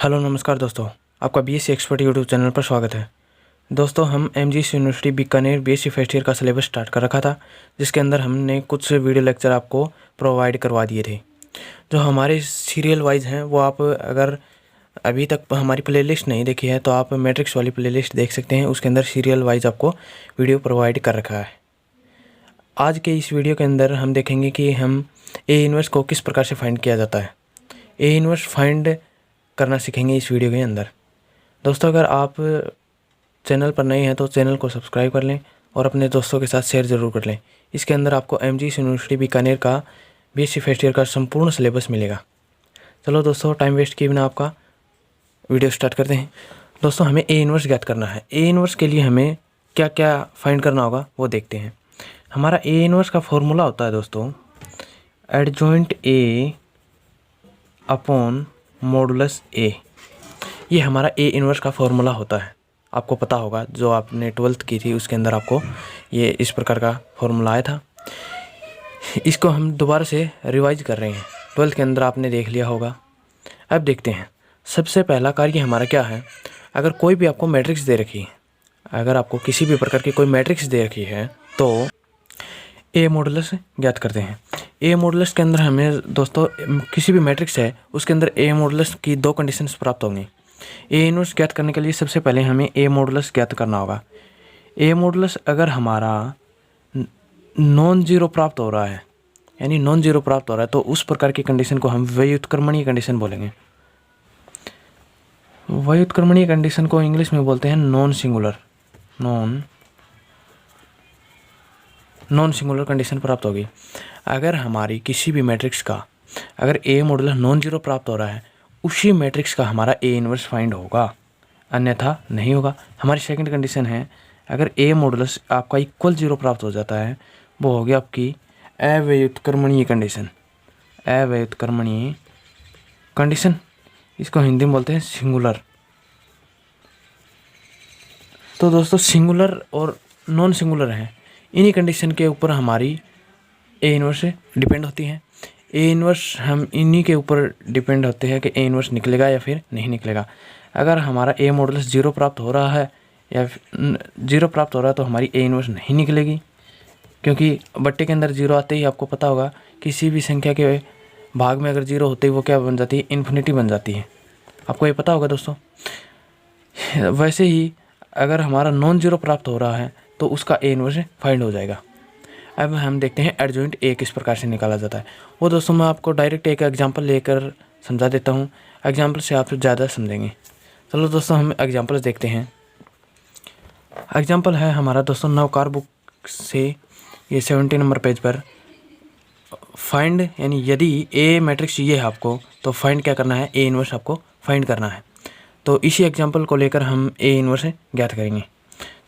Hello नमस्कार दोस्तों, आपका बीएससी एक्सपर्ट यूट्यूब चैनल पर स्वागत है। दोस्तों, हम MGS university Bikaner BSc first year का सिलेबस स्टार्ट कर रखा था, जिसके अंदर हमने कुछ वीडियो लेक्चर आपको प्रोवाइड करवा दिए थे। जो हमारे सीरियल वाइज हैं वो आप अगर अभी तक हमारी प्लेलिस्ट नहीं देखी है तो आप मैट्रिक्स वाली प्लेलिस्ट देख सकते हैं। उसके अंदर सीरियल वाइज आपको वीडियो प्रोवाइड कर रखा है। आज के इस वीडियो के अंदर हम देखेंगे कि हम ए इनवर्स को किस प्रकार से फाइंड किया जाता है। ए इनवर्स फाइंड करना सीखेंगे इस वीडियो के अंदर। दोस्तों, अगर आप चैनल पर नए हैं तो चैनल को सब्सक्राइब कर लें और अपने दोस्तों के साथ शेयर ज़रूर कर लें। इसके अंदर आपको एमजीएस यूनिवर्सिटी बीकानेर का बीएससी फर्स्ट ईयर का संपूर्ण सिलेबस मिलेगा। चलो दोस्तों, टाइम वेस्ट किए बिना आपका वीडियो स्टार्ट करते हैं। दोस्तों, हमें ए इनवर्स ज्ञात करना है। ए इनवर्स के लिए हमें क्या क्या फाइंड करना होगा वो देखते हैं। हमारा ए इनवर्स का फॉर्मूला होता है दोस्तों, एडजॉइंट ए अपॉन मॉडुलस ए। ये हमारा ए इनवर्स का फॉर्मूला होता है। आपको पता होगा, जो आपने 12th की थी उसके अंदर आपको ये इस प्रकार का फॉर्मूला आया था। इसको हम दोबारा से रिवाइज कर रहे हैं। 12th के अंदर आपने देख लिया होगा। अब देखते हैं, सबसे पहला कार्य हमारा क्या है। अगर कोई भी आपको मैट्रिक्स दे रखी है, अगर आपको किसी भी प्रकार की कोई मैट्रिक्स दे रखी है तो ए मॉडुलस ज्ञात करते हैं। ए मॉडुलस के अंदर हमें दोस्तों किसी भी मैट्रिक्स है उसके अंदर ए मॉडुलस की दो कंडीशंस प्राप्त होंगी। ए इनवर्स ज्ञात करने के लिए सबसे पहले हमें ए मॉडुलस ज्ञात करना होगा। ए मॉडुलस अगर हमारा नॉन जीरो प्राप्त हो रहा है, यानी नॉन जीरो प्राप्त हो रहा है, तो उस प्रकार की कंडीशन को हम व्युत्क्रमणीय कंडीशन बोलेंगे। व्युत्क्रमणीय कंडीशन को इंग्लिश में बोलते हैं नॉन सिंगुलर कंडीशन प्राप्त होगी। अगर हमारी किसी भी मैट्रिक्स का अगर ए मॉडुलस नॉन जीरो प्राप्त हो रहा है, उसी मैट्रिक्स का हमारा ए इनवर्स फाइंड होगा, अन्यथा नहीं होगा। हमारी सेकंड कंडीशन है, अगर ए मॉडुलस आपका इक्वल जीरो प्राप्त हो जाता है, वो हो गया आपकी अव्युत्क्रमणीय कंडीशन। अव्युत्क्रमणीय कंडीशन, इसको हिंदी में बोलते हैं सिंगुलर। तो दोस्तों, सिंगुलर और नॉन सिंगुलर हैं, इन्हीं कंडीशन के ऊपर हमारी ए इनवर्स डिपेंड होती है। ए इनवर्स हम इन्हीं के ऊपर डिपेंड होते हैं कि ए इनवर्स निकलेगा या फिर नहीं निकलेगा। अगर हमारा ए मॉडुलस जीरो प्राप्त हो रहा है या जीरो प्राप्त हो रहा है तो हमारी ए इनवर्स नहीं निकलेगी, क्योंकि बट्टे के अंदर जीरो आते ही आपको पता होगा किसी भी संख्या के भाग में अगर जीरो होते ही वो क्या बन जाती है, इन्फिनिटी बन जाती है। आपको ये पता होगा दोस्तों। वैसे ही अगर हमारा नॉन जीरो प्राप्त हो रहा है तो उसका ए इनवर्स फाइंड हो जाएगा। अब हम देखते हैं एडजॉइंट ए किस प्रकार से निकाला जाता है। वो दोस्तों, मैं आपको डायरेक्ट एक एग्जांपल लेकर समझा देता हूँ। एग्जांपल से आप ज़्यादा समझेंगे। चलो दोस्तों, हम एग्जांपल्स देखते हैं। एग्जांपल है हमारा दोस्तों नवकार बुक से, ये 70 नंबर पेज पर। फाइंड, यानी यदि ए मैट्रिक्स चाहिए है आपको तो फाइंड क्या करना है, ए इनवर्स आपको फाइंड करना है। तो इसी एग्जाम्पल को लेकर हम ए इनवर्स ज्ञात करेंगे।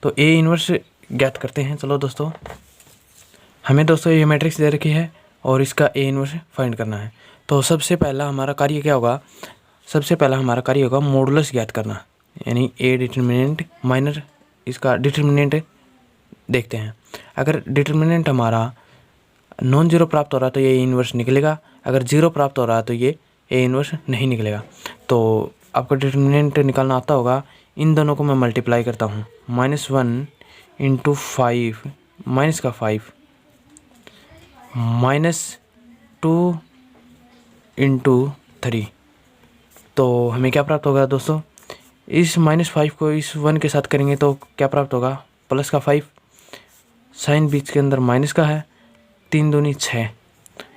तो ए इनवर्स ज्ञात करते हैं। चलो दोस्तों, हमें दोस्तों ये मैट्रिक्स दे रखी है और इसका ए इनवर्स फाइंड करना है। तो सबसे पहला हमारा कार्य क्या होगा, सबसे पहला हमारा कार्य होगा मॉडुलस ज्ञात करना, यानी ए डिटर्मिनेंट माइनर इसका डिटर्मिनेंट देखते हैं। अगर डिटर्मिनेंट हमारा नॉन जीरो प्राप्त हो रहा है तो ये ए इनवर्स निकलेगा, अगर जीरो प्राप्त हो रहा है तो ये ए इनवर्स नहीं निकलेगा। तो आपको डिटर्मिनेंट निकालना आता होगा। इन दोनों को मैं मल्टीप्लाई करता हूँ, -1 × 5 माइनस का 5 -2 × 3। तो हमें क्या प्राप्त होगा दोस्तों, इस -5 को इस 1 के साथ करेंगे तो क्या प्राप्त होगा, प्लस का 5। साइन बीच के अंदर माइनस का है, 3 दूनी 6।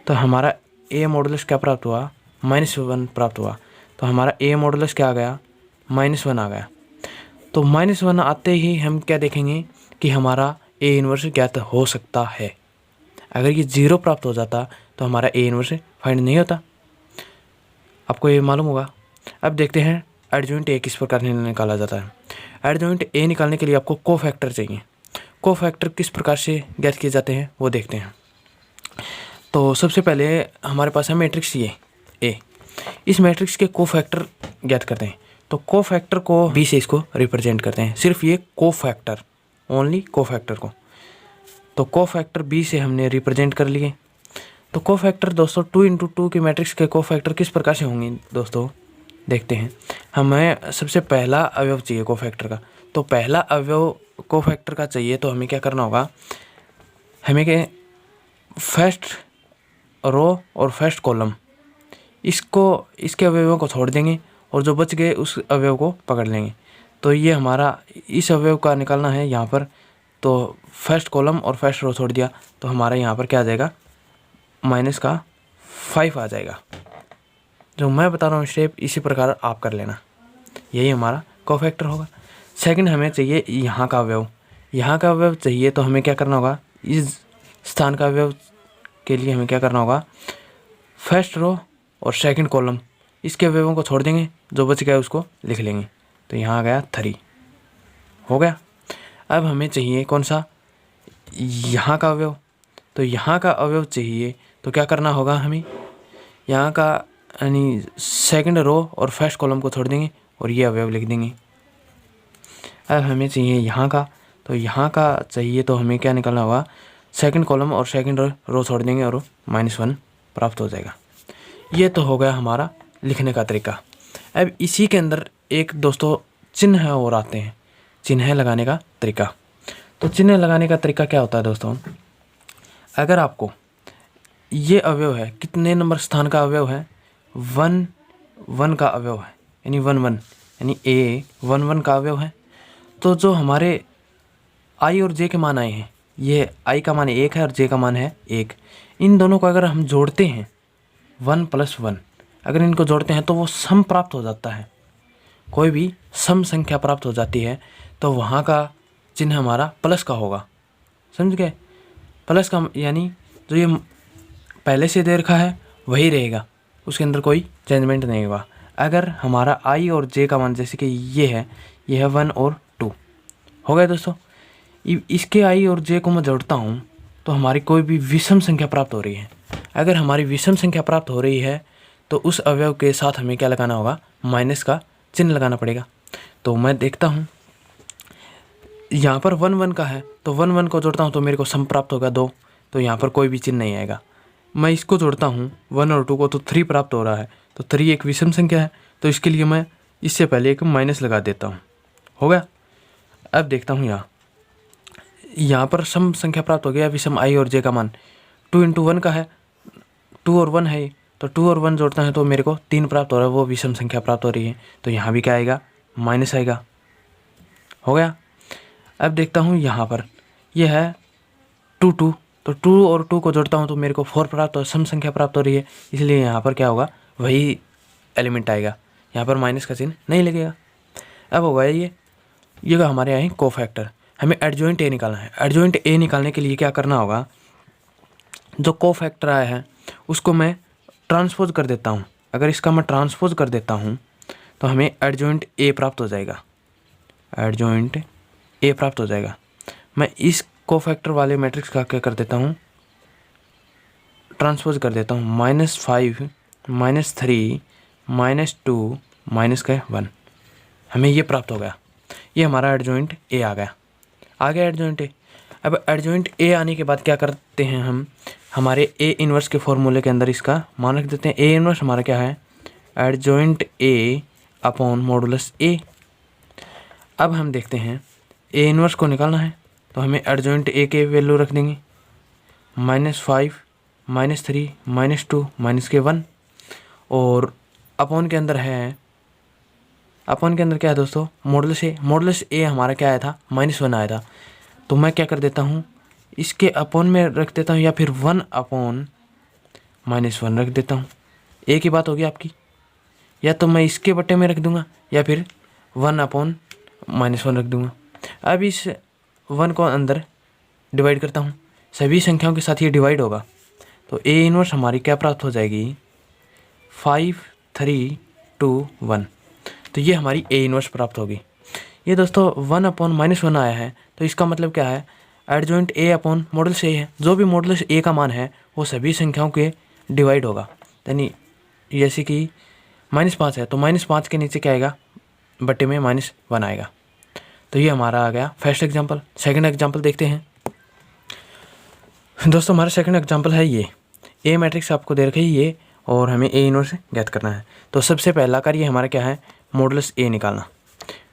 तो हमारा ए मॉडुलस क्या प्राप्त हुआ, -1 प्राप्त हुआ। तो हमारा ए मॉडुलस क्या आ गया, -1 आ गया। तो -1 आते ही हम क्या देखेंगे कि हमारा ए इनवर्स ज्ञात हो सकता है। अगर ये जीरो प्राप्त हो जाता तो हमारा ए इनवर्स फाइंड नहीं होता। आपको ये मालूम होगा। अब देखते हैं एडजॉइंट ए किस प्रकार से निकाला जाता है। एडजॉइंट ए निकालने के लिए आपको कोफैक्टर चाहिए। कोफैक्टर किस प्रकार से ज्ञात किए जाते हैं वो देखते हैं। तो सबसे पहले हमारे पास है मैट्रिक्स ये ए। इस मैट्रिक्स के कोफैक्टर ज्ञात करते हैं। तो कोफैक्टर को बी से इसको रिप्रेजेंट करते हैं, सिर्फ ये कोफैक्टर, ओनली कोफैक्टर को। तो कोफैक्टर बी से हमने रिप्रेजेंट कर लिए। तो कोफैक्टर दोस्तों 2 × 2 की मैट्रिक्स के कोफैक्टर किस प्रकार से होंगे दोस्तों, देखते हैं। हमें सबसे पहला अवयव चाहिए कोफैक्टर का। तो पहला अवयव कोफैक्टर का चाहिए तो हमें क्या करना होगा, हमें के फर्स्ट रो और फर्स्ट कॉलम इसके अवयवों को छोड़ देंगे और जो बच गए उस अवयव को पकड़ लेंगे। तो ये हमारा इस अवयव का निकालना है यहाँ पर। तो फर्स्ट कॉलम और फर्स्ट रो छोड़ दिया तो हमारा यहाँ पर क्या आ जाएगा, माइनस का 5 आ जाएगा। जो मैं बता रहा हूँ स्टेप इसी प्रकार आप कर लेना, यही हमारा कोफैक्टर होगा। सेकंड हमें चाहिए यहाँ का अवयव। यहाँ का अवयव चाहिए तो हमें क्या करना होगा, इस स्थान का अवयव के लिए हमें क्या करना होगा, फर्स्ट रो और सेकंड कॉलम इसके अवयवों को छोड़ देंगे, जो बच गया उसको लिख लेंगे। तो यहाँ आ गया 3 हो गया। अब हमें चाहिए कौन सा, यहाँ का अवयव। तो यहाँ का अवयव चाहिए तो क्या करना होगा, हमें यहाँ का यानी सेकंड रो और फर्स्ट कॉलम को छोड़ देंगे और ये अवयव लिख देंगे। अब हमें चाहिए यहाँ का। तो यहाँ का चाहिए तो हमें क्या निकालना होगा, सेकंड कॉलम और सेकंड रो छोड़ देंगे और -1 प्राप्त हो जाएगा। ये तो हो गया हमारा लिखने का तरीका। अब इसी के अंदर एक दोस्तों चिन्ह और आते हैं, चिन्ह लगाने का तरीका। तो चिन्ह लगाने का तरीका क्या होता है दोस्तों, अगर आपको ये अवयव है, कितने नंबर स्थान का अवयव है, 1 1 का अवयव है, यानी 1 1 यानी A 1 1 का अवयव है। तो जो हमारे I और J के मान आए हैं, ये I का मान 1 है और J का मान है 1। इन दोनों को अगर हम जोड़ते हैं 1 + 1, अगर इनको जोड़ते हैं तो वो सम प्राप्त हो जाता है। कोई भी सम संख्या प्राप्त हो जाती है तो वहाँ का चिन्ह हमारा प्लस का होगा, समझ गए। प्लस का यानी जो ये पहले से दे रखा है वही रहेगा, उसके अंदर कोई चेंजमेंट नहीं होगा। अगर हमारा I और J का मान जैसे कि ये है 1 और 2 हो गए दोस्तों। इसके I और J को मैं जोड़ता हूँ तो हमारी कोई भी विषम संख्या प्राप्त हो रही है। अगर हमारी विषम संख्या प्राप्त हो रही है तो उस अवयव के साथ हमें क्या लगाना होगा, माइनस का चिन्ह लगाना पड़ेगा। तो मैं देखता हूँ यहाँ पर 1 1 का है तो 1 1 को जोड़ता हूँ तो मेरे को सम प्राप्त होगा 2, तो यहाँ पर कोई भी चिन्ह नहीं आएगा। मैं इसको जोड़ता हूँ 1 और 2 को तो 3 प्राप्त हो रहा है, तो 3 एक विषम संख्या है तो इसके लिए मैं इससे पहले एक माइनस लगा देता हूँ, हो गया। अब देखता हूँ यहाँ पर सम संख्या प्राप्त हो गया, विषम I और J का मान 2 × 1 का है, 2 और 1 है, तो 2 और 1 जोड़ता है तो मेरे को 3 प्राप्त हो रहा है, वो विषम संख्या प्राप्त हो रही है। तो यहाँ भी क्या आएगा, माइनस आएगा, हो गया। अब देखता हूँ यहाँ पर ये है 2 2, तो 2 और 2 को जोड़ता हूँ तो मेरे को 4 प्राप्त हो, सम संख्या प्राप्त हो रही है, इसलिए यहाँ पर क्या होगा, वही एलिमेंट आएगा, यहाँ पर माइनस का चिन्ह नहीं लगेगा। अब होगा ये हमारे यहाँ कोफैक्टर। हमें एडजॉइंट A निकालना है। एडजॉइंट A निकालने के लिए क्या करना होगा, जो कोफैक्टर आया है उसको मैं ट्रांसपोज कर देता हूँ। अगर इसका मैं ट्रांसपोज कर देता हूँ तो हमें एडजॉइंट A प्राप्त हो जाएगा, एडजॉइंट A प्राप्त हो जाएगा। मैं इस कोफैक्टर वाले मैट्रिक्स का क्या कर देता हूँ, ट्रांसपोज कर देता हूँ, -5 -3 -2 -1, हमें ये प्राप्त हो गया। ये हमारा एडजॉइंट A आ गया एडजॉइंट A। अब एडजॉइंट A आने के बाद क्या करते हैं, हम हमारे A इन्वर्स के फॉर्मूले के अंदर इसका मान रख देते हैं। A इन्वर्स हमारा क्या है, adjoint A upon modulus A। अब हम देखते हैं A इन्वर्स को निकालना है तो हमें एडजॉइंट A के वैल्यू रख देंगे, -5 -3 -2 -1, और अपॉन के अंदर क्या है दोस्तों, मॉडुलस A। मॉडुलस A हमारा क्या आया था, -1 आया था। तो मैं क्या कर देता हूँ, इसके अपॉन में रख देता हूँ या फिर 1 अपॉन -1 रख देता हूँ। एक ही बात होगी आपकी, या तो मैं इसके बट्टे में रख दूंगा या फिर 1 अपॉन -1 रख दूंगा। अब इस 1 को अंदर डिवाइड करता हूँ, सभी संख्याओं के साथ ये डिवाइड होगा तो A इन्वर्स हमारी क्या प्राप्त हो जाएगी, 5 3 2 1। तो ये हमारी A इन्वर्स प्राप्त होगी। ये दोस्तों 1 अपॉन -1 आया है तो इसका मतलब क्या है, adjoint A upon modulus A है। जो भी मॉडुलस A का मान है वो सभी संख्याओं के डिवाइड होगा, यानी जैसे कि -5 है तो -5 के नीचे क्या आएगा, बट्टे में -1 आएगा। तो ये हमारा आ गया फर्स्ट एग्जांपल। सेकंड एग्जांपल देखते हैं दोस्तों। हमारा सेकंड एग्जांपल है ये A मैट्रिक्स आपको दे रखी है ये, और हमें A इन्वर्स ज्ञात करना है। तो सबसे पहला कार्य हमारा क्या है, मॉडुलस ए निकालना।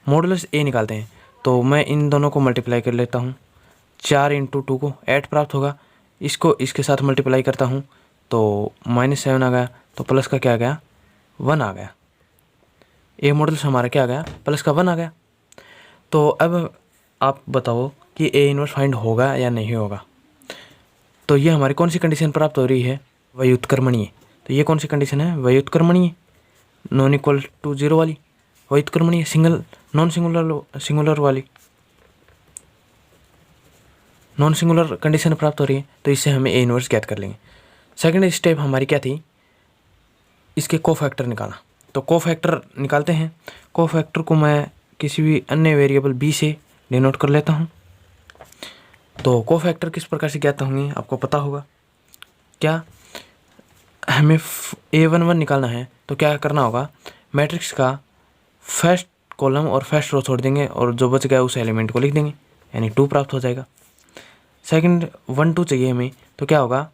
मॉडुलस ए निकालते हैं तो मैं इन दोनों को मल्टीप्लाई कर लेता हूँ। 4 इंटू 2 को 8 प्राप्त होगा। इसको इसके साथ मल्टीप्लाई करता हूँ तो -7 आ गया, तो प्लस का क्या आ गया, 1 आ गया। ए मॉडुलस हमारा क्या आ गया, प्लस का 1 आ गया। तो अब आप बताओ कि ए इनवर्स फाइंड होगा या नहीं होगा। तो ये हमारी कौन सी कंडीशन प्राप्त हो रही है, व्युत्क्रमणीय। तो ये कौन सी कंडीशन है, व्युत्क्रमणीय, नॉन इक्वल टू 0 वाली, व्युत्क्रमणीय, नॉन सिंगुलर वाली, नॉन सिंगुलर कंडीशन प्राप्त हो रही है। तो इससे हमें ए इनवर्स ज्ञात कर लेंगे। सेकंड स्टेप हमारी क्या थी, इसके कोफैक्टर निकालना। तो कोफैक्टर निकालते हैं। कोफैक्टर को मैं किसी भी अन्य वेरिएबल b से डिनोट कर लेता हूँ। तो कोफैक्टर किस प्रकार से ज्ञात होंगे आपको पता होगा। क्या, हमें a11 निकालना है तो क्या करना होगा, मैट्रिक्स का फर्स्ट कॉलम और फर्स्ट रो छोड़ देंगे और जो बच गया उस एलिमेंट को लिख देंगे, यानी 2 प्राप्त हो जाएगा। सेकंड 1 2 चाहिए हमें, तो क्या होगा,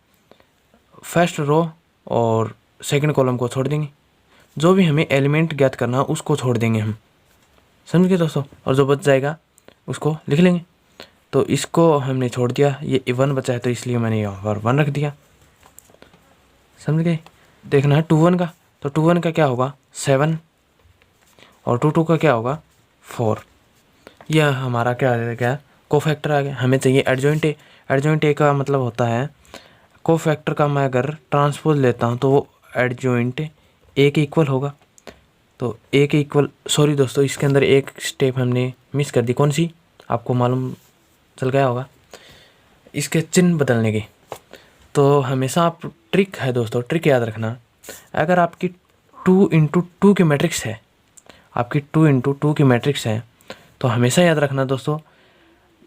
फर्स्ट रो और सेकंड कॉलम को छोड़ देंगे, जो भी हमें एलिमेंट ज्ञात करना उसको छोड़ देंगे हम, समझ गए दोस्तों, और जो बच जाएगा उसको लिख लेंगे। तो इसको हमने छोड़ दिया, ये 1 बचा है तो इसलिए मैंने यहाँ पर 1 रख दिया, समझ गए। देखना है 2 1 का, तो 2 1 का क्या होगा 7 और 2 2 का क्या होगा 4। यह हमारा क्या आ गया, कोफैक्टर आ गया। हमें चाहिए एडजॉइंट ए। एडजॉइंट ए का मतलब होता है कोफैक्टर का मैं अगर ट्रांसपोज लेता हूँ तो वो एडजॉइंट ए के इक्वल होगा। तो ए के इक्वल, सॉरी दोस्तों इसके अंदर एक स्टेप हमने मिस कर दी, कौन सी, आपको मालूम चल गया होगा, इसके चिन्ह बदलने की। तो हमेशा आप ट्रिक है दोस्तों, ट्रिक याद रखना, अगर आपकी 2 इंटू 2 की मैट्रिक्स है, आपकी 2 इंटू 2 की मैट्रिक्स है, तो हमेशा याद रखना दोस्तों,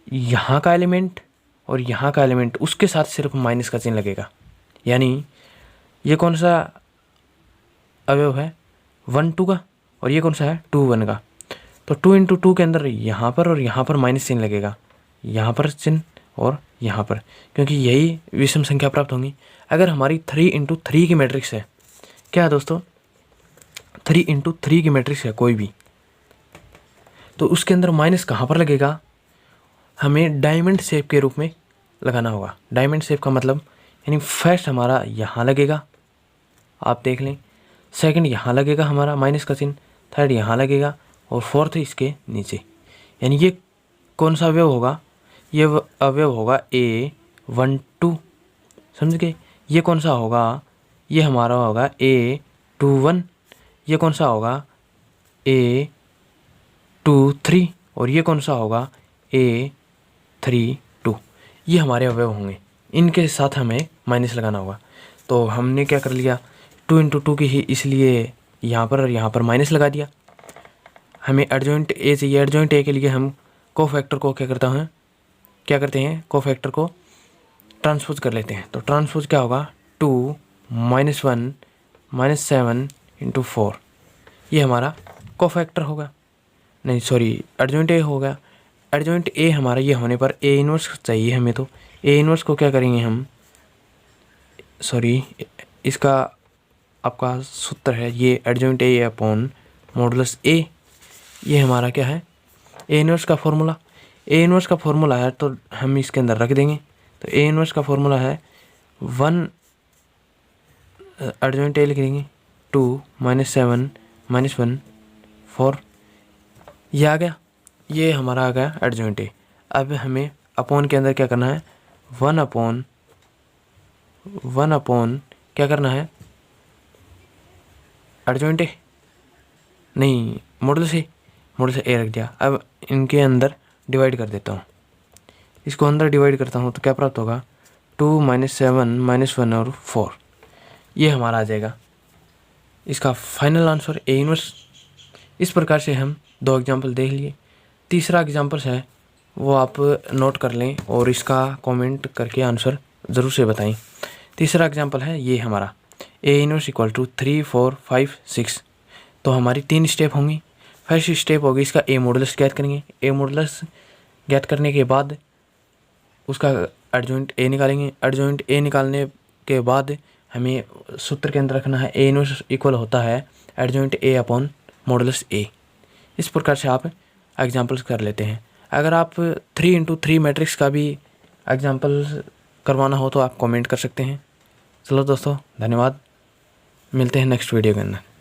यहाँ का एलिमेंट और यहाँ का एलिमेंट उसके साथ सिर्फ माइनस का चिन्ह लगेगा। यानी ये कौन सा अवयव है 1 2 का, और ये कौन सा है 2 1 का। तो 2 इंटू 2 के अंदर यहाँ पर और यहाँ पर माइनस चिन्ह लगेगा, यहाँ पर चिन्ह और यहाँ पर, क्योंकि यही विषम संख्या प्राप्त होंगी। अगर हमारी 3 इंटू 3 की मैट्रिक्स है, क्या है दोस्तों 3 इंटू 3 की मैट्रिक्स है कोई भी, तो उसके अंदर माइनस कहाँ पर लगेगा, हमें डायमंड शेप के रूप में लगाना होगा। डायमंड शेप का मतलब यानी फर्स्ट हमारा यहाँ लगेगा, आप देख लें, सेकंड यहाँ लगेगा हमारा माइनस का चिन्ह, थर्ड यहाँ लगेगा और फोर्थ इसके नीचे। यानी ये कौन सा अवयव होगा, ये अवयव होगा A1 2, समझ गए। ये कौन सा होगा, ये हमारा होगा A2 1, ये कौन सा होगा A2 3, और ये कौन सा होगा A3 2। ये हमारे अवयव होंगे, इनके साथ हमें माइनस लगाना होगा। तो हमने क्या कर लिया, 2 इंटू 2 की ही, इसलिए यहाँ पर और यहाँ पर माइनस लगा दिया। हमें एडजॉइंट ए चाहिए, एडजॉइंट ए के लिए हम कोफैक्टर को क्या करते हैं, कोफैक्टर को ट्रांसपोज कर लेते हैं। तो ट्रांसपोज क्या होगा 2 -1 -7 इंटू 4, ये हमारा कोफैक्टर होगा, नहीं सॉरी एडजॉइंट ए होगा। एडजॉइंट ए हमारा ये होने पर ए इनवर्स चाहिए हमें, तो ए इनवर्स को क्या करेंगे हम, सॉरी इसका आपका सूत्र है ये एडजॉइंट ए अपॉन मॉडुलस ए, ये हमारा क्या है ए इनवर्स का फॉर्मूला। ए इनवर्स का फॉर्मूला है तो हम इसके अंदर रख देंगे। तो ए इनवर्स का फॉर्मूला है 1, एडजॉइंट ए लिख देंगे 2 -7 -1 4, ये आ गया, ये हमारा आ गया एडजॉइंट ए। अब हमें अपॉन के अंदर क्या करना है, 1 अपॉन क्या करना है, एडजॉइंट ए नहीं मॉडुलस ए रख दिया। अब इनके अंदर डिवाइड कर देता हूँ, इसको अंदर डिवाइड करता हूँ तो क्या प्राप्त होगा 2 -7 -1 और 4, ये हमारा आ जाएगा इसका फाइनल आंसर ए इनवर्स। इस प्रकार से हम 2 एग्जाम्पल देख लिए। तीसरा एग्जाम्पल है वो आप नोट कर लें और इसका कमेंट करके आंसर ज़रूर से बताएं। तीसरा एग्जाम्पल है ये हमारा ए इनवर्स इक्वल टू 3 4 5 6। तो हमारी 3 स्टेप होंगी। फर्स्ट स्टेप होगी इसका ए मॉडुलस ज्ञात करेंगे। ए मॉडुलस ज्ञात करने के बाद उसका एडजॉइंट ए निकालेंगे। एडजॉइंट ए निकालने के बाद हमें सूत्र के अंदर रखना है ए इनवर्स इक्वल होता है एडजॉइंट ए अपॉन मॉडुलस ए। इस प्रकार से आप एग्जाम्पल्स कर लेते हैं। अगर आप 3x3 मैट्रिक्स का भी एग्जाम्पल करवाना हो तो आप कमेंट कर सकते हैं। चलो दोस्तों, धन्यवाद। मिलते हैं नेक्स्ट वीडियो के अंदर।